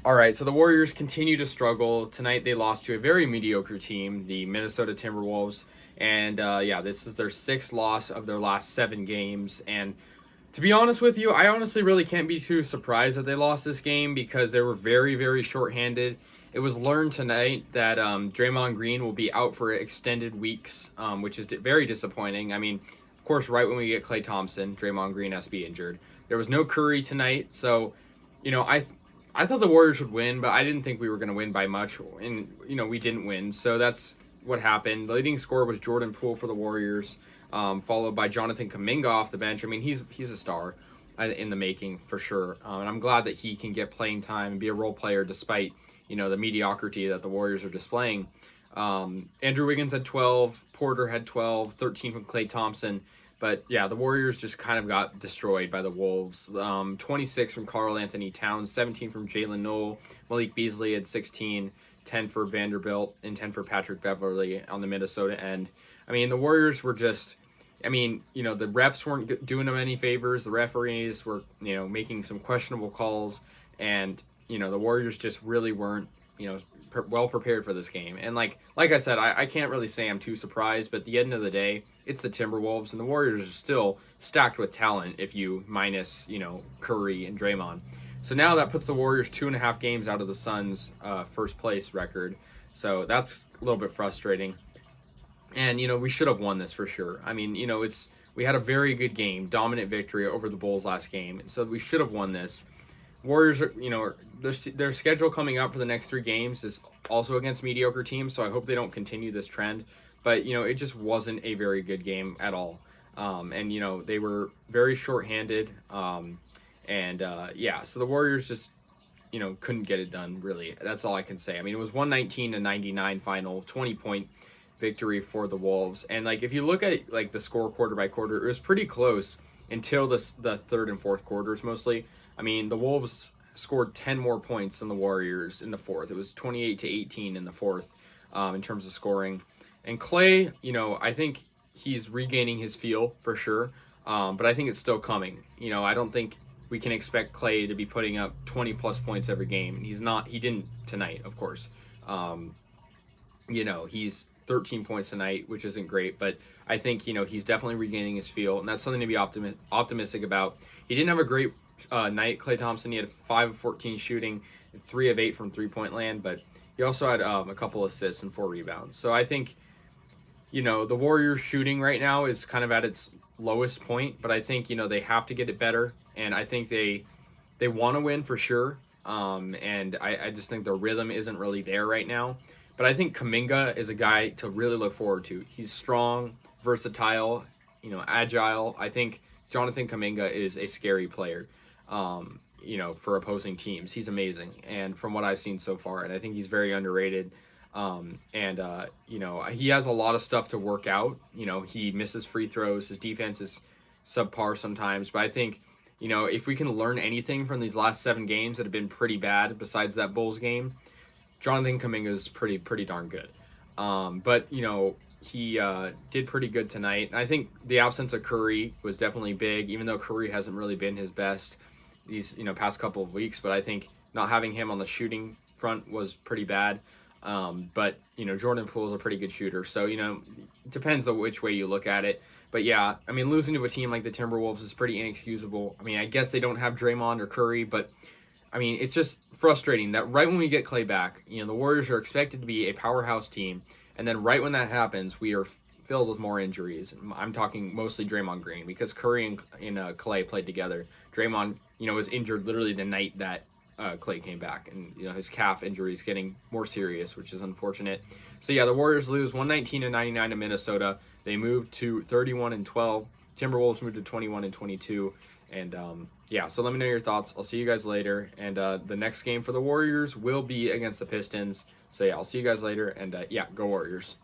All right, so the Warriors continue to struggle. Tonight they lost to a very mediocre team, the Minnesota Timberwolves. And yeah, this is their sixth loss of their last 7 games. And to be honest with you, I honestly really can't be too surprised that they lost this game because they were very, very shorthanded. It was learned tonight that Draymond Green will be out for extended weeks, which is very disappointing. I mean, of course, right when we get Klay Thompson, Draymond Green has to be injured. There was no Curry tonight, so I thought the Warriors would win, but I didn't think we were going to win by much, and we didn't win. So that's what happened. The leading scorer was Jordan Poole for the Warriors, followed by Jonathan Kuminga off the bench. I mean, he's a star in the making for sure, and I'm glad that he can get playing time and be a role player despite the mediocrity that the Warriors are displaying. Andrew Wiggins had 12, Porter had 12, 13 from Klay Thompson. But yeah, the Warriors just kind of got destroyed by the Wolves. 26 from Karl Anthony Towns, 17 from Jalen Noel. Malik Beasley had 16, 10 for Vanderbilt, and 10 for Patrick Beverley on the Minnesota end. I mean, the Warriors were just, the refs weren't doing them any favors. The referees were, making some questionable calls. And, the Warriors just really weren't, well prepared for this game. And like I said, I can't really say I'm too surprised, but at the end of the day, it's the Timberwolves, and the Warriors are still stacked with talent if you minus, Curry and Draymond. So now that puts the Warriors 2.5 games out of the Suns' first place record. So that's a little bit frustrating. And, we should have won this for sure. I mean, we had a very good game, dominant victory over the Bulls last game. And so we should have won this. Warriors are, their schedule coming up for the next 3 games is also against mediocre teams, so I hope they don't continue this trend. But, it just wasn't a very good game at all. And, they were very shorthanded. Yeah, so the Warriors just, couldn't get it done, really. That's all I can say. I mean, it was 119-99 final, 20-point victory for the Wolves. And, if you look at, the score quarter by quarter, it was pretty close until the third and fourth quarters mostly. I mean, the Wolves scored 10 more points than the Warriors in the fourth. It was 28-18 in the fourth in terms of scoring. And Klay, I think he's regaining his feel for sure, but I think it's still coming. I don't think we can expect Klay to be putting up 20-plus points every game. And he's not. He didn't tonight, of course. He's 13 points tonight, which isn't great, but I think, he's definitely regaining his feel, and that's something to be optimistic about. He didn't have a great night, Klay Thompson. He had 5 of 14 shooting, 3 of 8 from three-point land, but he also had a couple assists and 4 rebounds. So I think, the Warriors shooting right now is kind of at its lowest point, but I think, they have to get it better, and I think they want to win for sure, and I just think the rhythm isn't really there right now. But I think Kuminga is a guy to really look forward to. He's strong, versatile, agile. I think Jonathan Kuminga is a scary player, for opposing teams. He's amazing, and from what I've seen so far, and I think he's very underrated. He has a lot of stuff to work out. He misses free throws. His defense is subpar sometimes, but I think, if we can learn anything from these last 7 games that have been pretty bad, besides that Bulls game, Jonathan Kuminga is pretty darn good. But he did pretty good tonight. And I think the absence of Curry was definitely big, even though Curry hasn't really been his best these past couple of weeks. But I think not having him on the shooting front was pretty bad. But Jordan Poole is a pretty good shooter, so it depends on which way you look at it. But yeah, I mean, losing to a team like the Timberwolves is pretty inexcusable. I mean, I guess they don't have Draymond or Curry, but I mean, it's just frustrating that right when we get Klay back, the Warriors are expected to be a powerhouse team, and then right when that happens, we are filled with more injuries. I'm talking mostly Draymond Green, because Curry and Klay played together. Draymond, was injured literally the night that Klay came back, and his calf injury is getting more serious, which is unfortunate. So yeah, the Warriors lose 119-99 to Minnesota. They moved to 31-12. Timberwolves moved to 21-22. And so let me know your thoughts. I'll see you guys later. And the next game for the Warriors will be against the Pistons. So yeah, I'll see you guys later. And go Warriors.